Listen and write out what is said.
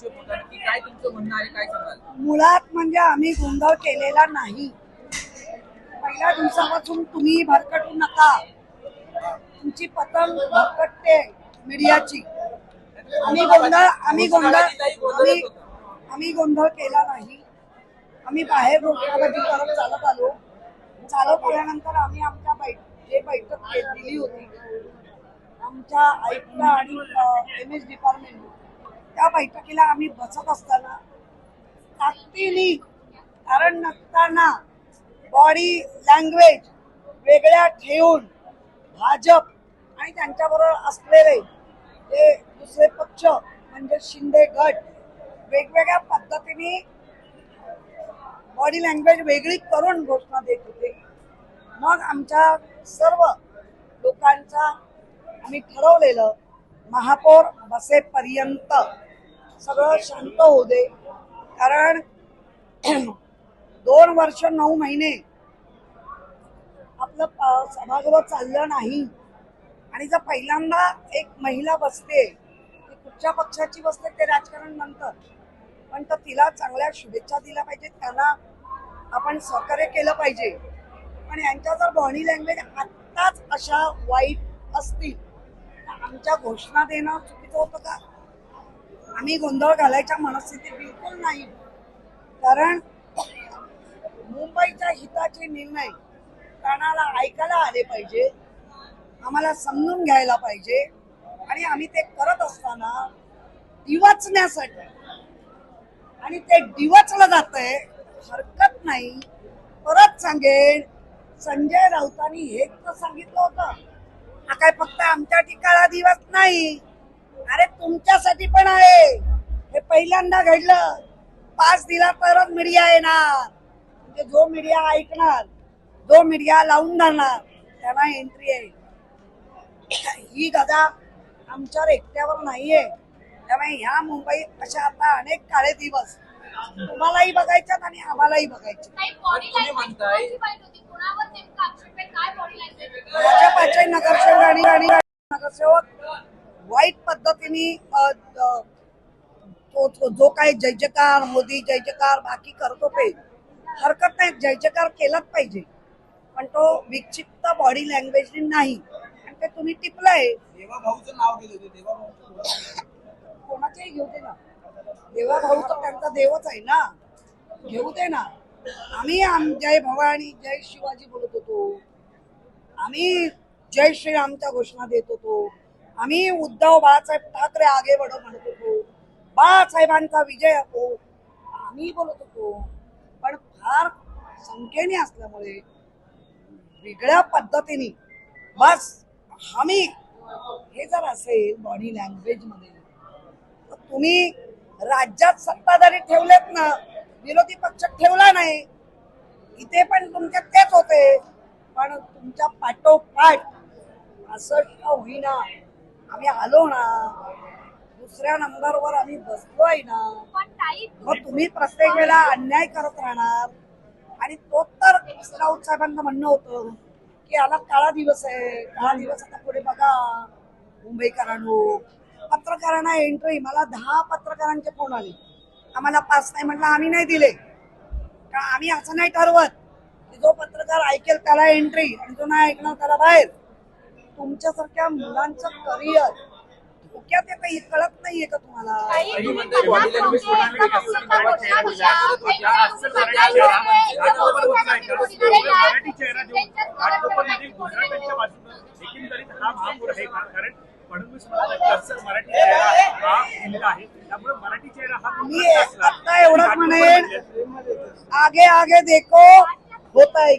आक्षेप होता की काय तुमचं म्हणणं आहे, काय सांगाल? मुळात म्हणजे आम्ही गोंधळ केलेला नाही. पहिल्या दिवसापासून तुम्ही भरकटू नका. तुमची पतंग भरकटते मीडियाची. आम्ही गोंधळ केला नाही. आम्ही बाहेर घोषणाबाजी करत चालत आलो. चालत आल्यानंतर आम्ही आमच्या बैठक दिली होती आमच्या आयुक्त आणि MS डिपार्टमेंट, त्या बैठकीला आम्ही बसत असताना ताकदीने, कारण नसताना बॉडी लँग्वेज वेगळ्या ठेवून भाजप आणि त्यांच्याबरोबर असलेले ते दुसरे पक्ष म्हणजे शिंदे गट वेगवेगळ्या पद्धतीने बॉडी लँग्वेज वेगळी करून घोषणा देत होते. मग आमच्या सर्व लोकांचा आम्ही ठरवलेलं महापौर बसेपर्यंत सगळं शांत होऊ दे, कारण 2 वर्ष 9 महिने आपलं सभागृह चाललं नाही आणि जर पहिल्यांदा एक महिला बसते, ती कुठच्या पक्षाची बसते ते राजकारण नंतर, पण तर तिला चांगल्या शुभेच्छा दिल्या पाहिजे, त्यांना आपण सहकार्य केलं पाहिजे. पण यांच्या जर बॉडी लँग्वेज आत्ताच अशा वाईट असतील तर आमच्या घोषणा देणं चुकीचं होतं का? आम्ही गोंधळ घालायच्या मनस्थितीत बिलकुल नाही, कारण मुंबईच्या हिताचे निर्णय कानाला ऐकायला आले पाहिजे, आम्हाला समजून घ्यायला पाहिजे. आणि आम्ही ते करत असताना डिवचण्यासाठी, आणि ते डिवचलं जातंय, हरकत नाही. परत सांगेन, संजय राऊतांनी हेच तर सांगितलं होतं, हा काय फक्त आमच्यासाठी काळा दिवस नाही, अरे तुमच्यासाठी पण आहे. हे पहिल्यांदा घडलं. पास दिला तरच मीडिया येणार, म्हणजे जो मीडिया ऐकणार, जो मीडिया लावून धरणार त्यांना एंट्री आहे. ही गदा आमच्यावर एकट्यावर नाहीये. त्यामुळे ह्या मुंबईत अशा आता अनेक काळे दिवस तुम्हालाही बघायच्यात आणि आम्हालाही बघायचे. भाजपाचे नगरसेवक आणि नगरसेवक वाईट पद्धतीने जो काही जय जयकार मोदी जय जयकार बाकी करतो ते हरकत नाही, जय जयकार केलाच पाहिजे, पण तो विक्षिप्त बॉडी लँग्वेज नाही. आणि ते तुम्ही टिपलंय. देवाभाऊचं नाव घेत होते, देवाभाऊ कोणाचेही घेऊ दे ना, देवा भाऊ तर त्यांचा देवच आहे ना, घेऊ दे ना. आम्ही जय भवानी जय शिवाजी बोलत होतो, आम्ही जय श्रीरामच्या घोषणा देत होतो, आम्ही उद्धव बाळासाहेब ठाकरे आगे बढो म्हणत होतो, बाळासाहेबांचा विजय हो आम्ही बोलत होतो. पण फार संख्येने असल्यामुळे वेगळ्या पद्धतीने बस आम्ही हे जर असेल बॉडी लँग्वेज मध्ये, तुम्ही राज्यात सत्ताधारी ठेवलेत ना, विरोधी पक्ष ठेवला नाही. इथे पण तुमच्या तेच होते, पण तुमच्या पाठोपाठ असं होईना. आम्ही आलो ना, दुसऱ्या नंबरवर आम्ही बसलोय ना, मग तुम्ही प्रत्येक वेळेला अन्याय करत राहणार. आणि तो तर राऊत साहेबांना म्हणणं होतं की याला काळा दिवस आहे, काळा दिवस आता पुढे बघा मुंबईकरांनो. पत्रकारांना एंट्री, मला 10 पत्रकारांचे फोन आले, आम्हाला पास नाही. म्हटलं आम्ही नाही दिले, कारण आम्ही असं नाही ठरवत की जो पत्रकार ऐकेल त्याला एंट्री आणि जो नाही ऐकणार त्याला बाहेर. तुमच्यासारख्या मुलांचं करिअर धोक्यात येतं हे कळत नाहीये का तुम्हाला? मी आता एवढंच म्हणेन, आगे आगे देखो होता है.